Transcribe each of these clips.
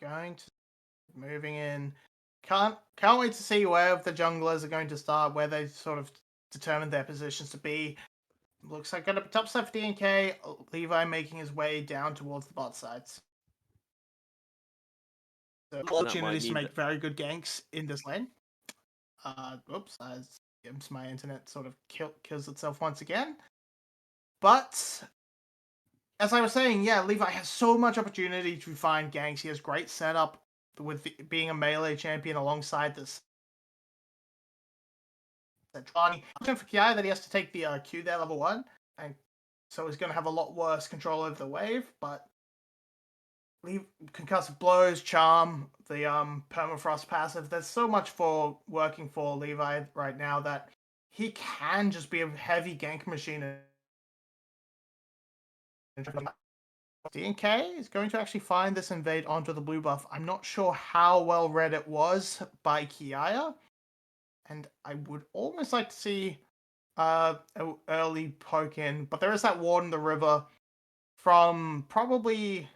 going to moving in. Can't wait to see where the junglers are going to start, where they sort of determine their positions to be. Looks like gonna be top side for DNK. Levi making his way down towards the bot sides. So That might opportunities to mean make that very good ganks in this lane. Oops, my internet sort of kills itself once again. But as I was saying, yeah, Levi has so much opportunity to find ganks. He has great setup with being a melee champion alongside this. Johnny for Ki that he has to take the Q there level 1, and so he's going to have a lot worse control over the wave. But concussive blows, charm, the permafrost passive. There's so much for working for Levi right now that he can just be a heavy gank machine. DNK is going to actually find this invade onto the blue buff. I'm not sure how well read it was by Kiaya, and I would almost like to see an early poke in, but there is that ward in the river from probably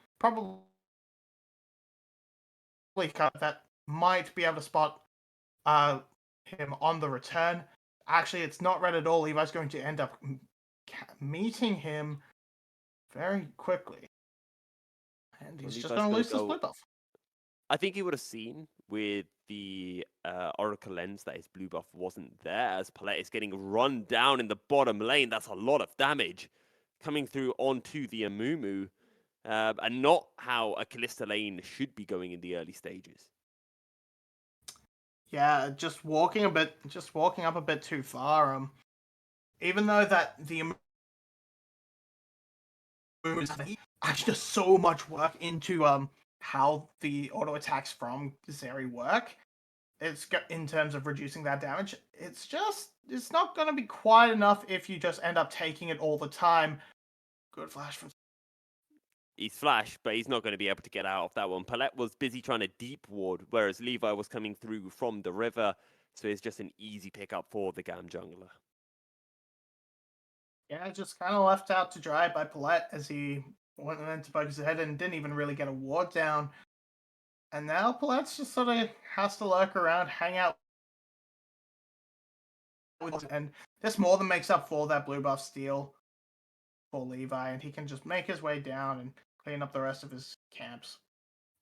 that might be able to spot him on the return. Actually, it's not red at all. Levi's going to end up meeting him very quickly, and he's just Levi's going to gonna lose this go. blue buff. I think he would have seen with the Oracle lens that his blue buff wasn't there, as Palette is getting run down in the bottom lane. That's a lot of damage coming through onto the Amumu, and not how a Kalista lane should be going in the early stages. Yeah, just walking up a bit too far. Even though that the actually does so much work into how the auto attacks from Zeri work. It's in terms of reducing that damage. It's not going to be quite enough if you just end up taking it all the time. Good flash from. He's flash, but he's not going to be able to get out of that one. Palette was busy trying to deep ward, whereas Levi was coming through from the river, so it's just an easy pickup for the GAM jungler. Yeah, just kind of left out to dry by Palette as he went to focus ahead and didn't even really get a ward down. And now Palette's just sort of has to lurk around, hang out. And this more than makes up for that blue buff steal for Levi, and he can just make his way down and clean up the rest of his camps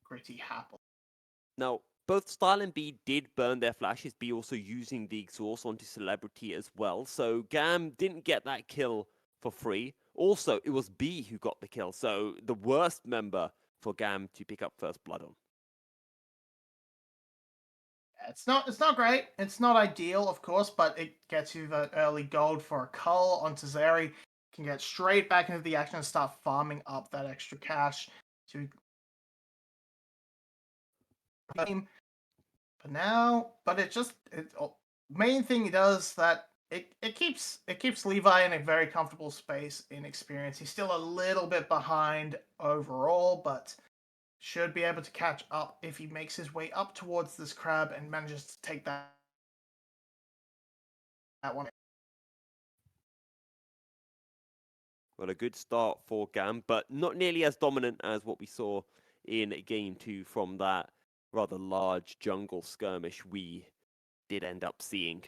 pretty happily. Now, both Style and B did burn their flashes, B also using the exhaust onto Celebrity as well, so GAM didn't get that kill for free. Also, it was B who got the kill, so the worst member for GAM to pick up first blood on. It's not great. It's not ideal, of course, but it gets you the early gold for a cull onto Zeri. Can get straight back into the action and start farming up that extra cash to game. But main thing it does that it keeps Levi in a very comfortable space in experience. He's still a little bit behind overall, but should be able to catch up if he makes his way up towards this crab and manages to take that one. Well, a good start for GAM, but not nearly as dominant as what we saw in Game 2 from that rather large jungle skirmish we did end up seeing.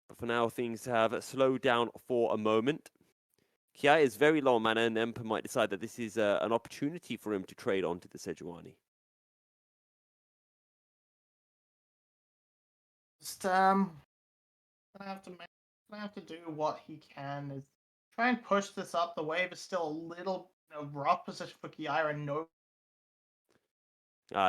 But for now, things have slowed down for a moment. Kia is very low mana, and Emperor might decide that this is an opportunity for him to trade onto the Sejuani. Just gonna have to do what he can is try and push this up. The wave is still a little rough position for Kiara. No,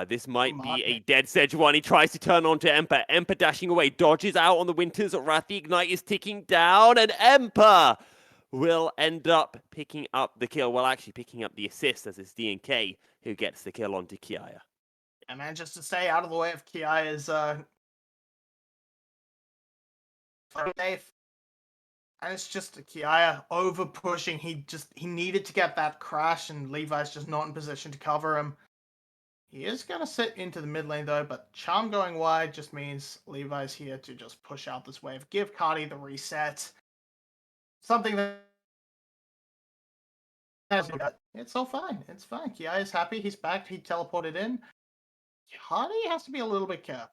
This might be a dead Sejuani. Tries to turn onto Emperor. Emperor dashing away, dodges out on the Winters. Wrath the Ignite is ticking down, and Emperor will end up picking up the kill. Well, actually picking up the assist as it's DNK who gets the kill onto Kiaya. and manages to stay out of the way of Kiaya's safe. And it's just Kiaya over pushing. He needed to get that crash, and Levi's just not in position to cover him. He is going to sit into the mid lane though, but Charm going wide just means Levi's here to just push out this wave, give Cardi the reset. Something that It's all fine. It's fine. Ki is happy. He's back. He teleported in. Hardy has to be a little bit careful.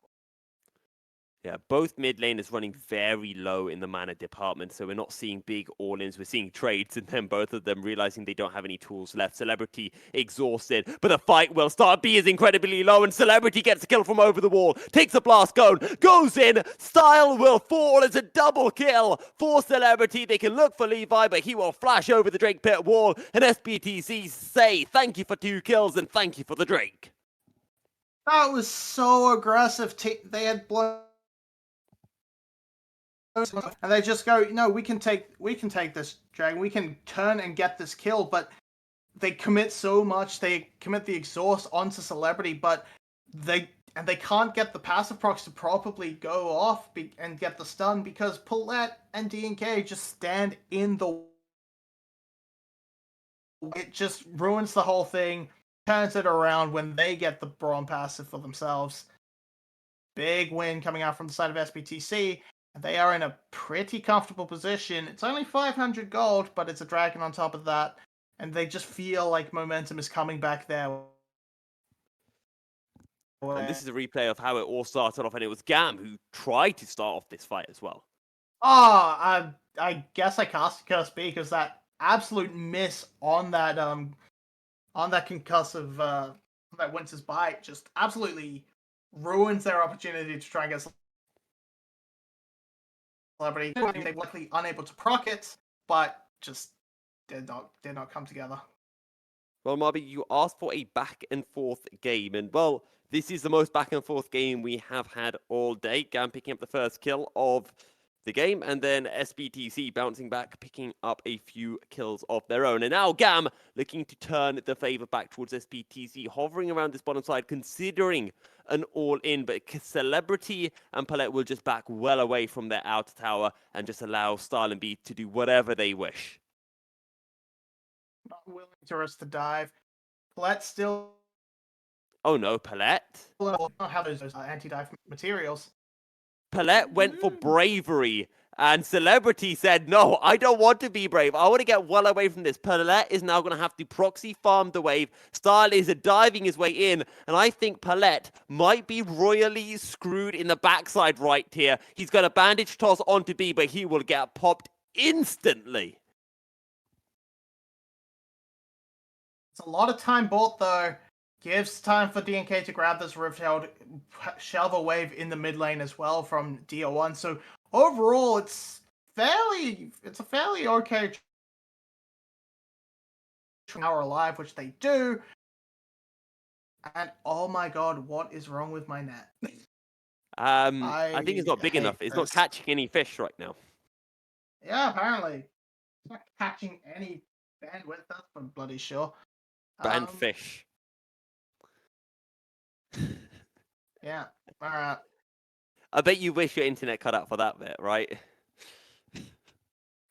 Yeah, both mid laners running very low in the mana department, so we're not seeing big all-ins, we're seeing trades, and then both of them realizing they don't have any tools left. Celebrity exhausted, but the fight will start. B is incredibly low, and Celebrity gets a kill from over the wall, takes a blast cone, goes in, Style will fall, it's a double kill for Celebrity. They can look for Levi, but he will flash over the Drake pit wall, and SBTC say thank you for 2 kills, and thank you for the Drake. That was so aggressive. They had blown, and they just go, no, we can take this dragon. We can turn and get this kill. But they commit so much. They commit the exhaust onto Celebrity, but they can't get the passive procs to properly go off and get the stun because Paulette and DNK just stand in the. It just ruins the whole thing. Turns it around when they get the Braum passive for themselves. Big win coming out from the side of SBTC. They are in a pretty comfortable position. It's only 500 gold, but it's a dragon on top of that. And they just feel like momentum is coming back there. And this is a replay of how it all started off, and it was GAM who tried to start off this fight as well. Oh, I guess I cast Curse B because that absolute miss on that concussive that Winter's Bite just absolutely ruins their opportunity to try and get Celebrity. They were likely unable to proc it, but just did not come together. Well, Marby, you asked for a back and forth game, and well, this is the most back and forth game we have had all day. GAM picking up the first kill of the game, and then SBTC bouncing back, picking up a few kills of their own. And now GAM looking to turn the favor back towards SBTC, hovering around this bottom side, considering an all-in, but Celebrity and Palette will just back well away from their outer tower and just allow Style and B to do whatever they wish. Not willing to risk the dive. Let's still. Oh no, Palette. Don't have those anti-dive materials. Palette went for bravery, and Celebrity said, no, I don't want to be brave. I want to get well away from this. Palette is now going to have to proxy farm the wave. Style is diving his way in, and I think Palette might be royally screwed in the backside right here. He's got a bandage toss onto B, but he will get popped instantly. It's a lot of time bought, though. Gives time for DNK to grab this Rift Shelver wave in the mid lane as well from DO1. So overall, it's a fairly okay hour alive, which they do. And oh my god, what is wrong with my net? I think it's not big enough. It's not catching any fish right now. Yeah, apparently. It's not catching any bandwidth, that's for bloody sure. Banned fish. Yeah, alright. I bet you wish your internet cut out for that bit, right?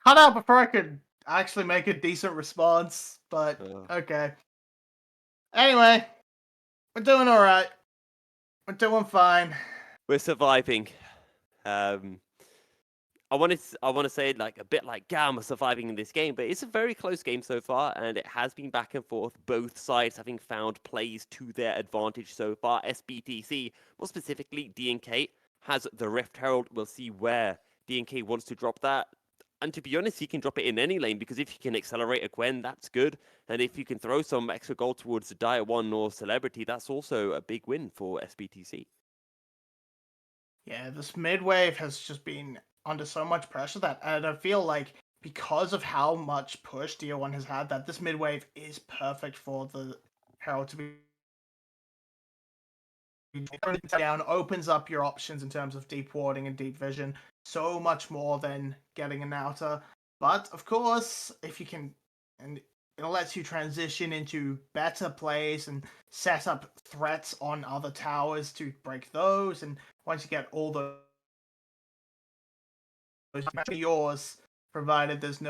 Cut out before I could actually make a decent response, but okay. Anyway, we're doing alright. We're doing fine. We're surviving. I want to say like a bit like GAM are surviving in this game, but it's a very close game so far, and it has been back and forth. Both sides having found plays to their advantage so far. SBTC, more specifically DNK, has the Rift Herald. We'll see where DNK wants to drop that. And to be honest, he can drop it in any lane, because if he can accelerate a Gwen, that's good. And if you can throw some extra gold towards the Dire 1 or Celebrity, that's also a big win for SBTC. Yeah, this mid wave has just been under so much pressure that, and I feel like because of how much push DO1 has had, that this mid wave is perfect for the Herald to be down, opens up your options in terms of deep warding and deep vision so much more than getting an outer. But of course, if you can, and it lets you transition into better plays and set up threats on other towers to break those. And once you get all those yours, provided there's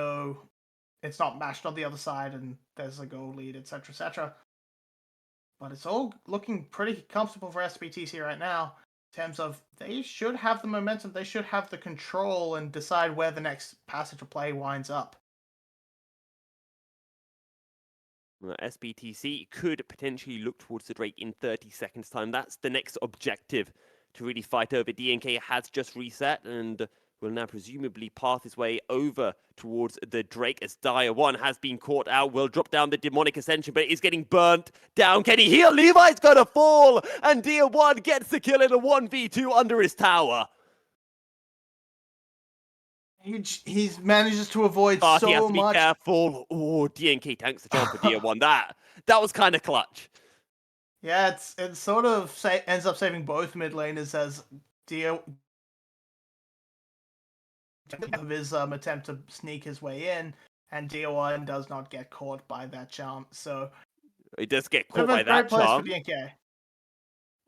it's not matched on the other side and there's a goal lead, etc., etc. But it's all looking pretty comfortable for SBTC right now in terms of they should have the momentum, they should have the control and decide where the next passage of play winds up. SBTC could potentially look towards the Drake in 30 seconds time. That's the next objective to really fight over. DNK has just reset and will now presumably path his way over towards the Drake as Dire 1 has been caught out. Will drop down the Demonic Ascension, but is getting burnt down. Can he heal? Levi's gonna fall, and Dire 1 gets the kill in a 1v2 under his tower. He manages to avoid He has so to be much. careful. Oh, DNK tanks the jump for Dire 1. That was kind of clutch. Yeah, it sort of ends up saving both mid laners as Dio of his attempt to sneak his way in, and Dio1 does not get caught by that jump. So he does get caught by that great place for jump. DNK.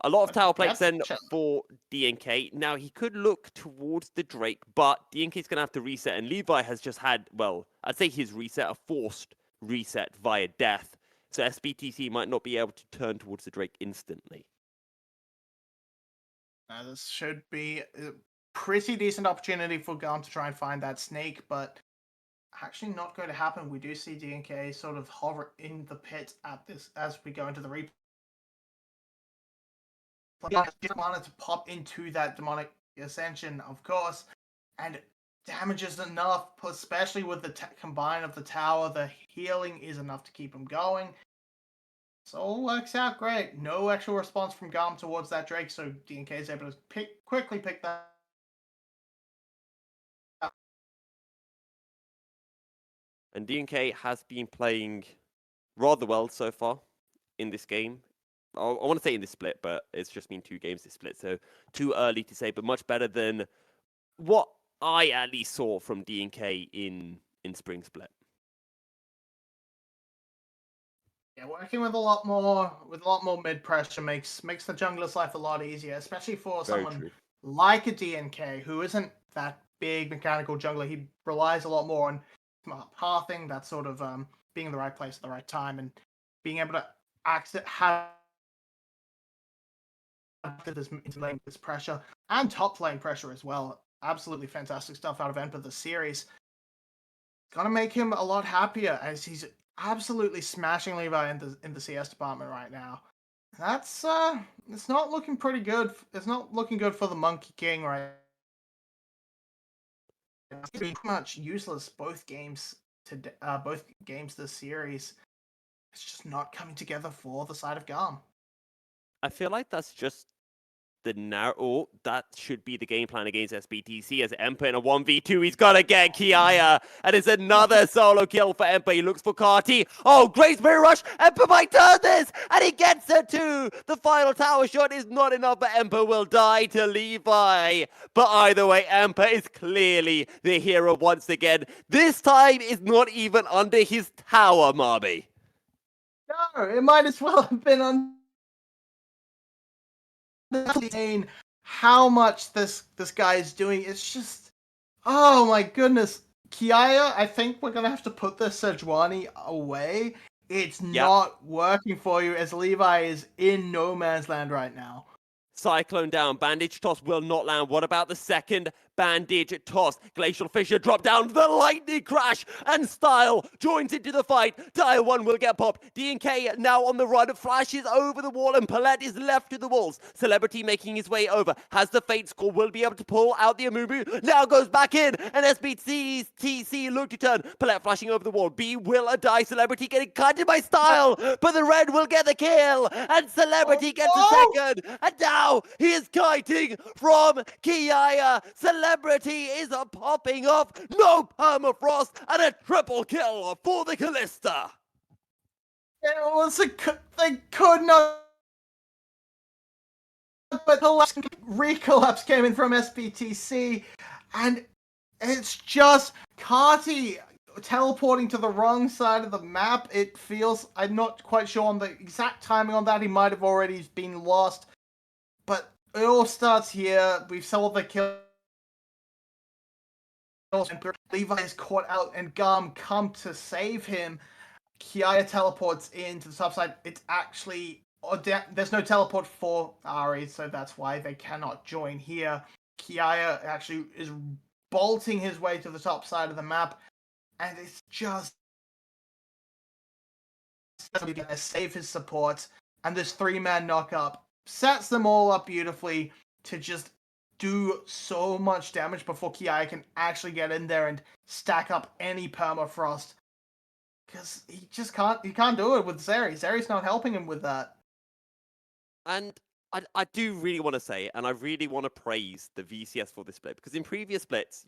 A lot of tower plates then for DNK. Now, he could look towards the Drake, but DNK's going to have to reset, and Levi has just had, well, I'd say his reset, a forced reset via death. So SBTC might not be able to turn towards the Drake instantly. Now, this should be a pretty decent opportunity for GAM to try and find that snake, but actually not going to happen. We do see DNK sort of hover in the pit at this as we go into the replay. Just wanted to pop into that Demonic Ascension, of course, and damage is enough, especially with the combine of the tower. The healing is enough to keep him going. So it all works out great. No actual response from GAM towards that Drake, so DNK is able to quickly pick that up. And DNK has been playing rather well so far in this game. I want to say in this split, but it's just been 2 games this split, so too early to say, but much better than what I at least saw from DNK in Spring Split. Yeah, working with a lot more mid pressure makes the jungler's life a lot easier, especially for someone like a DNK who isn't that big mechanical jungler. He relies a lot more on smart pathing, that sort of being in the right place at the right time, and being able to have this pressure and top lane pressure as well. Absolutely fantastic stuff out of Emperor this series. Gonna make him a lot happier as he's absolutely smashing Levi in the CS department right now. That's it's not looking pretty good. It's not looking good for the Monkey King right. It's pretty much useless both games this series. It's just not coming together for the side of GAM. I feel like that's just that should be the game plan against SBTC as Emperor in a 1v2. He's got to get Kiaya, and it's another solo kill for Emperor. He looks for Carti. Oh, great Spirit Rush. Emperor might turn this, and he gets it too. The final tower shot is not enough, but Emperor will die to Levi. But either way, Emperor is clearly the hero once again. This time is not even under his tower, Marby. No, it might as well have been on how much this guy is doing. It's just, oh my goodness. Kiaya, I think we're gonna have to put the Sejuani away. It's not working for you as Levi is in no man's land right now. Cyclone down. Bandage toss will not land. What about the second bandage toss? Glacial Fissure drop down. The lightning crash. And Style joins into the fight. Dire 1 will get popped. DNK now on the run. Flashes over the wall. And Palette is left to the walls. Celebrity making his way over. Has the Fate score. Will be able to pull out the Amumu. Now goes back in. And SBTC TC look to turn. Palette flashing over the wall. B will die. Celebrity getting kited by Style. But the red will get the kill. And Celebrity gets a second. And now he is kiting from Kiaya. Celebrity is popping off. No permafrost and a triple kill for the Callista. It was they could not. But the recollapse came in from SBTC, and it's just Carti teleporting to the wrong side of the map. It feels, I'm not quite sure on the exact timing on that. He might have already been lost. But it all starts here. We've saw the kill. Levi is caught out and GAM come to save him. Kiaya teleports into the top side. It's actually, there's no teleport for Ari, so that's why they cannot join here. Kiaya actually is bolting his way to the top side of the map, and it's just save his support, and this 3-man knock-up sets them all up beautifully to just do so much damage before Ki can actually get in there and stack up any permafrost. Because he can't do it with Zeri. Zeri's not helping him with that. And I do really want to say, and I really want to praise the VCS for this split, because in previous splits,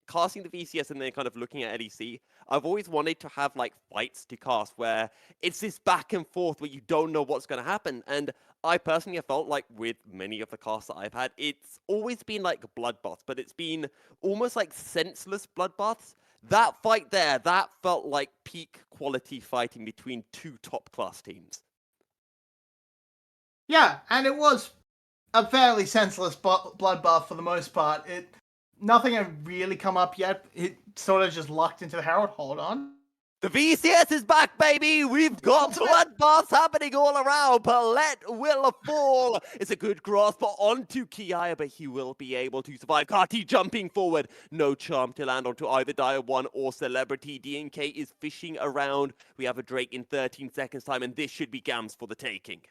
casting the VCS and then kind of looking at LEC, I've always wanted to have like fights to cast where it's this back and forth where you don't know what's going to happen. And I personally have felt like with many of the casts that I've had, it's always been like bloodbaths, but it's been almost like senseless bloodbaths. That fight there, that felt like peak quality fighting between two top class teams. Yeah, and it was a fairly senseless bloodbath for the most part. Nothing had really come up yet. It sort of just lucked into the Herald. Hold on. The VCS is back, baby! We've got bloodbaths happening all around. Palette will fall. It's a good grasp onto Kiaya, but he will be able to survive. Kati jumping forward. No charm to land onto either Dire 1 or Celebrity. DNK is fishing around. We have a Drake in 13 seconds time, and this should be GAMs for the taking.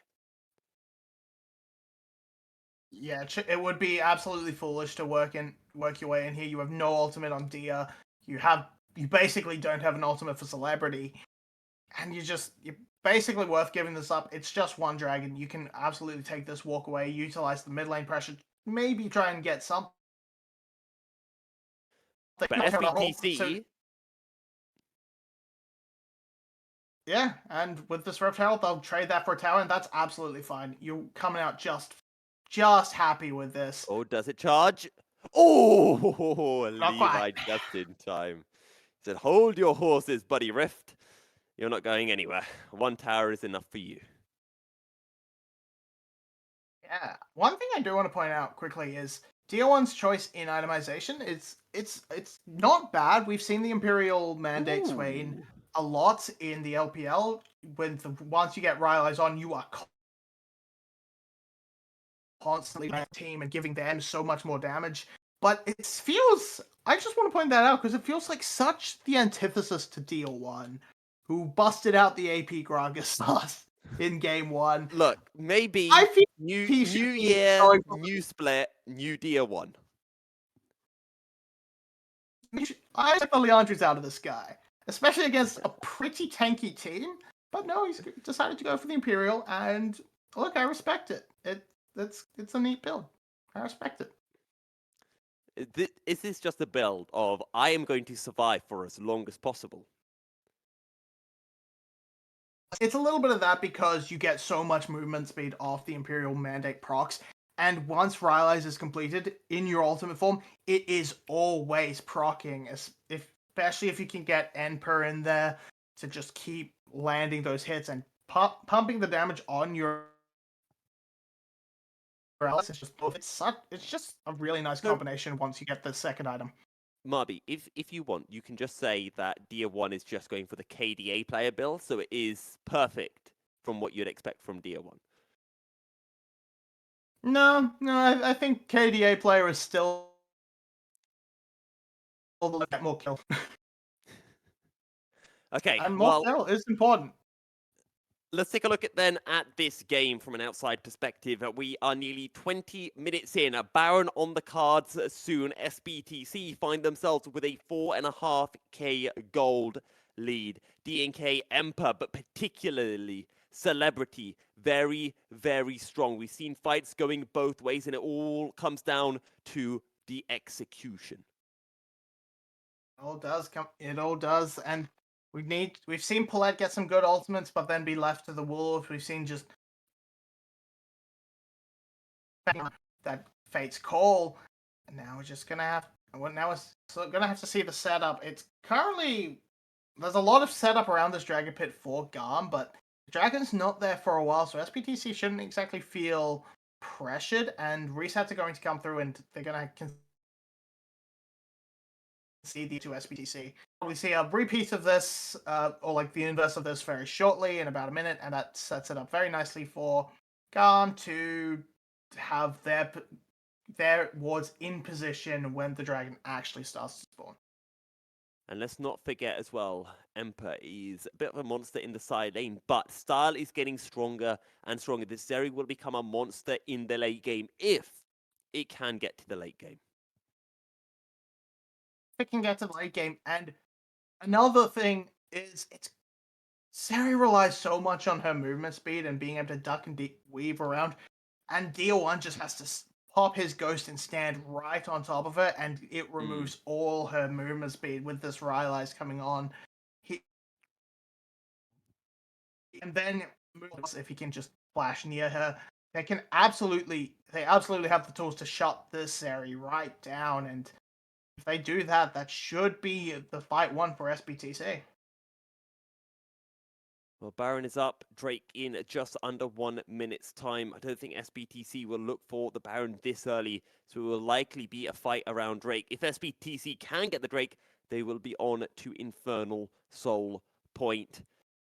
Yeah, it would be absolutely foolish to work your way in here. You have no ultimate on Dia. You basically don't have an ultimate for Celebrity, and you're basically worth giving this up. It's just one dragon. You can absolutely take this, walk away, utilize the mid lane pressure, maybe try and get something. But SBTC. So, yeah, and with this Rift Herald, they'll trade that for a tower, and that's absolutely fine. You're coming out just happy with this. Oh, does it charge? Oh, Levi just in time. He said, hold your horses, buddy Rift. You're not going anywhere. One tower is enough for you. Yeah. One thing I do want to point out quickly is Dia1's choice in itemization. It's not bad. We've seen the Imperial mandate swaying a lot in the LPL. Once you get Rylai's on, you are constantly on a team and giving them so much more damage. But it feels, I just want to point that out because it feels like such the antithesis to Dia1, who busted out the AP Gragas last in game 1. Look, maybe I feel new year, new split, new Dia1. I took the Leandres out of this guy, especially against a pretty tanky team. But no, he's decided to go for the Imperial, and look, I respect it. It's a neat build. I respect it. Is this just a build of I am going to survive for as long as possible? It's a little bit of that because you get so much movement speed off the Imperial Mandate procs, and once Rylai's is completed in your ultimate form, it is always proccing, especially if you can get Emperor in there to just keep landing those hits and pumping the damage on your Rylai's. It's just a really nice combination once you get the second item. Marby, if you want, you can just say that Dia1 is just going for the KDA player build, so it is perfect from what you'd expect from Dia1. No, I think KDA player is still get more kill. Okay, and more kill is important. Let's take a look at this game from an outside perspective. We are nearly 20 minutes in. Baron on the cards soon. SBTC find themselves with a 4.5k gold lead. DNK Emperor, but particularly Celebrity, very, very strong. We've seen fights going both ways, and it all comes down to the execution. It all does, and we've seen Palette get some good ultimates, but then be left to the wolves. We've seen just that Fate's Call, and now we're just gonna have. Now we're gonna have to see the setup. It's currently there's a lot of setup around this Dragon Pit for GAM, but the Dragon's not there for a while, so SBTC shouldn't exactly feel pressured. And resets are going to come through, and they're gonna see the 2 SBTC. We see a repeat of this, or like the inverse of this, very shortly in about a minute, and that sets it up very nicely for GAM to have their wards in position when the dragon actually starts to spawn. And let's not forget as well, Emperor is a bit of a monster in the side lane, but Style is getting stronger and stronger. This Zeri will become a monster in the late game if it can get to the late game. If it can get to the late game, and another thing is Zeri relies so much on her movement speed and being able to duck and weave around, and Dia1 just has to pop his ghost and stand right on top of it, and it removes all her movement speed with this Rylai's coming on. And then if he can just flash near her, they absolutely have the tools to shut this Zeri right down, and if they do that, that should be the fight won for SBTC. Well, Baron is up, Drake in just under 1 minute's time. I don't think SBTC will look for the Baron this early, so it will likely be a fight around Drake. If SBTC can get the Drake, they will be on to Infernal Soul Point.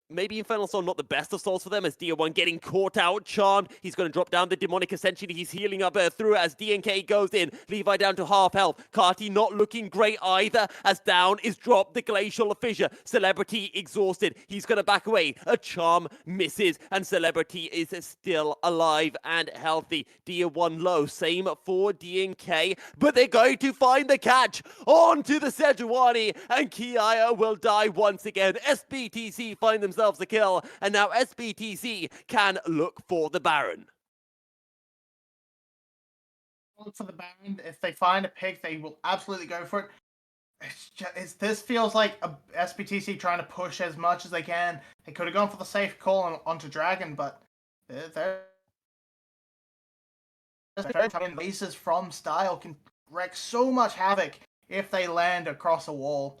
Maybe Infernal Soul not the best of souls for them, as Dia1 getting caught out, charmed. He's going to drop down the Demonic Ascension. He's healing up through it as DNK goes in. Levi down to half health. Carti not looking great either, as down is dropped the Glacial Fissure. Celebrity exhausted. He's going to back away. A charm misses, and Celebrity is still alive and healthy. Dia1 low, same for DNK, but they're going to find the catch onto the Sejuani, and Kiaya will die once again. SBTC find themselves the kill, and now SBTC can look for the Baron. Look for the Baron. If they find a pick, they will absolutely go for it. This feels like a SBTC trying to push as much as they can. They could have gone for the safe call onto Dragon, but they're laces from Style can wreak so much havoc if they land across a wall.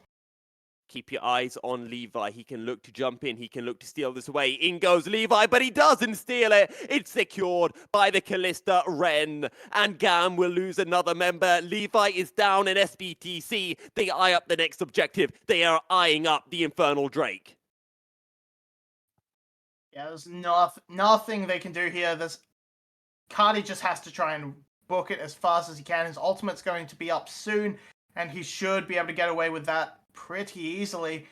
Keep your eyes on Levi. He can look to jump in. He can look to steal this away. In goes Levi, but he doesn't steal it. It's secured by the Callista Ren. And GAM will lose another member. Levi is down in SBTC. They eye up the next objective. They are eyeing up the Infernal Drake. Yeah, there's nothing they can do here. Cardi just has to try and book it as fast as he can. His ultimate's going to be up soon, and he should be able to get away with that pretty easily.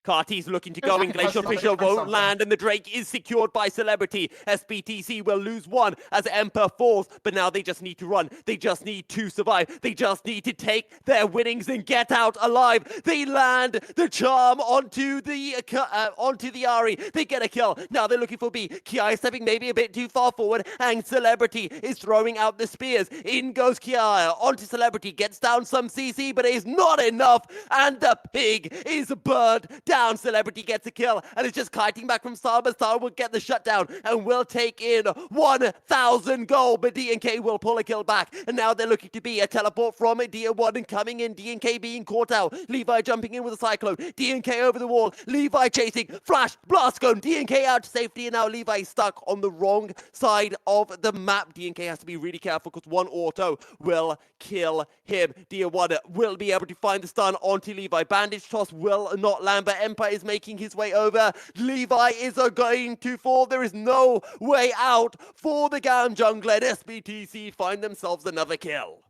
Carti's looking to go in. Glacial Fissure won't land, and the Drake is secured by Celebrity. SBTC will lose one as Emperor falls, but now they just need to run. They just need to survive. They just need to take their winnings and get out alive. They land the charm onto the Ari. They get a kill. Now they're looking for B. Kiai stepping maybe a bit too far forward, and Celebrity is throwing out the spears. In goes Kiai onto Celebrity. Gets down some CC, but it is not enough, and the pig is burned down. Celebrity gets a kill, and it's just kiting back from Star, but Star will get the shutdown and will take in 1,000 gold, but DNK will pull a kill back, and now they're looking to be a teleport from Dia1 and coming in. DNK being caught out. Levi jumping in with a Cyclone. DNK over the wall. Levi chasing. Flash. Blast gun. DNK out to safety, and now Levi stuck on the wrong side of the map. DNK has to be really careful because one auto will kill him. Dia1 will be able to find the stun onto Levi. Bandage toss will not land, but Empire is making his way over. Levi is going to fall. There is no way out for the GAM jungler, and SBTC find themselves another kill.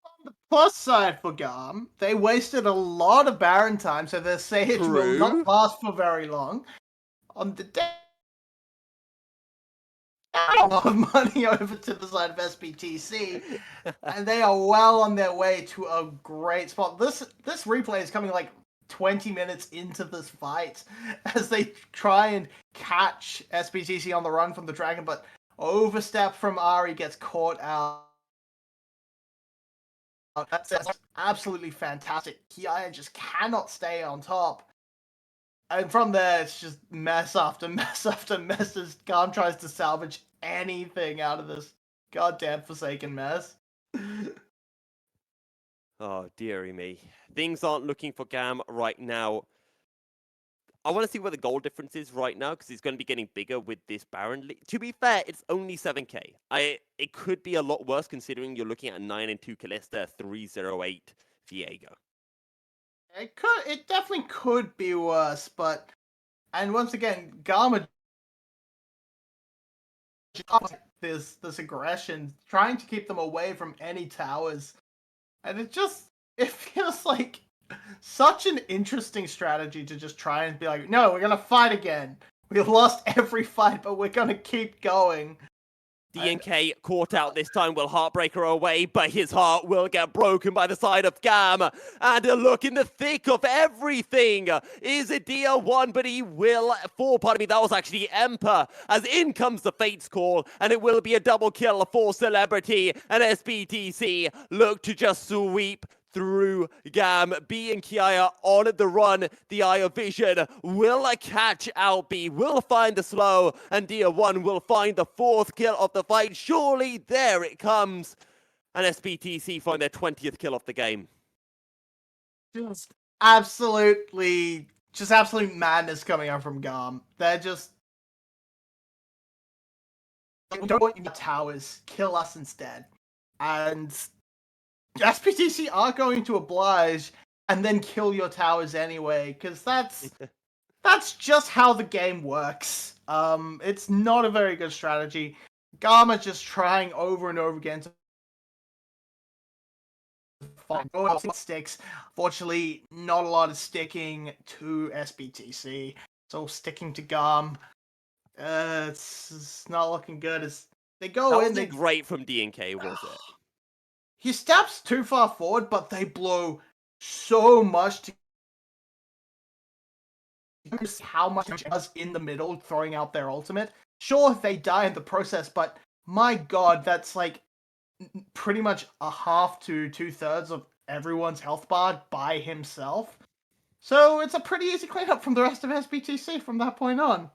On the plus side for GAM, they wasted a lot of Baron time, so their Sage will not last for very long. On the day, a lot of money over to the side of SBTC, and they are well on their way to a great spot. This replay is coming like 20 minutes into this fight as they try and catch SBTC on the run from the Dragon, but overstep from Ari gets caught out. That's absolutely fantastic. Kiaya just cannot stay on top. And from there, it's just mess after mess after mess as GAM tries to salvage anything out of this goddamn Forsaken mess. Oh, dearie me. Things aren't looking for GAM right now. I want to see where the goal difference is right now, because it's going to be getting bigger with this Baron. To be fair, it's only 7k. It could be a lot worse, considering you're looking at 9-2 Callista, 308 Viego. It definitely could be worse, and once again, GAM this aggression, trying to keep them away from any towers, and it feels like Such an interesting strategy to just try and be like, no, we're gonna fight again. We lost every fight, but we're gonna keep going. DNK caught out this time, will Heartbreaker away, but his heart will get broken by the side of GAM. And a look in the thick of everything is a DR1, but he will fall. Pardon me, that was actually Emperor, as in comes the Fates call, and it will be a double kill for Celebrity. And SBTC look to just sweep through GAM. B and Kiaya on the run. The Eye of Vision will catch out B, will find the slow, and DR1 will find the 4th kill of the fight. Surely there it comes. And SBTC find their 20th kill of the game. Just absolute madness coming out from GAM. They're just, don't want you towers, kill us instead. And SPTC are going to oblige and then kill your towers anyway, because that's just how the game works. It's not a very good strategy. GAM are just trying over and over again to find sticks. Fortunately, not a lot of sticking to SBTC, so sticking to GAM. It's not looking good. As they go that in, wasn't great from DNK, was it? He steps too far forward, but they blow so much to how much damage does in the middle, throwing out their ultimate. Sure, they die in the process, but my god, that's like pretty much a half to 2/3 of everyone's health bar by himself. So it's a pretty easy cleanup from the rest of SBTC from that point on.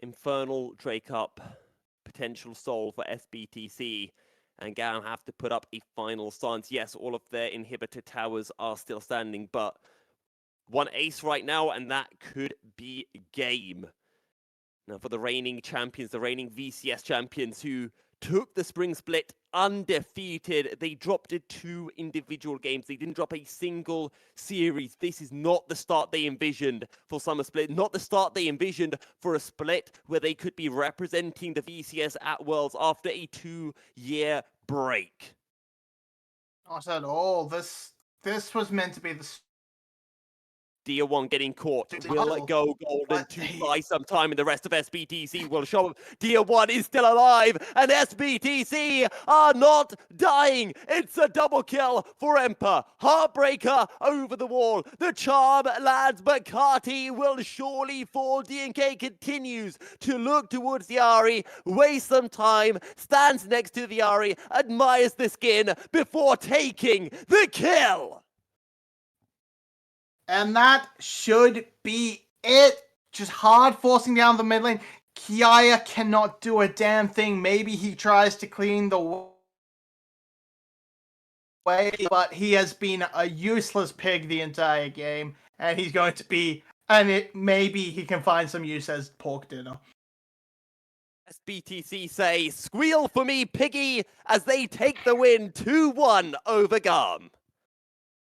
Infernal Drake up, potential soul for SBTC. And GAM have to put up a final stance. Yes, all of their inhibitor towers are still standing, but one ace right now, and that could be game. Now for the reigning champions, the reigning VCS champions who took the spring split undefeated. They dropped it 2 individual games. They didn't drop a single series. This is not the start they envisioned for Summer Split. Not the start they envisioned for a split where they could be representing the VCS at Worlds after a 2-year break. Not at all. This was meant to be the DR1 getting caught will go golden to buy some time, and the rest of SBTC will show up. DR1 is still alive, and SBTC are not dying. It's a double kill for Emperor. Heartbreaker over the wall. The charm lands, but Kati will surely fall. DNK continues to look towards the Ahri, waste some time, stands next to the Ahri, admires the skin before taking the kill. And that should be it. Just hard forcing down the mid lane. Kiaya cannot do a damn thing. Maybe he tries to clean the way, but he has been a useless pig the entire game. And he's going to be, maybe he can find some use as pork dinner. SBTC say, squeal for me, piggy, as they take the win 2-1 over GAM.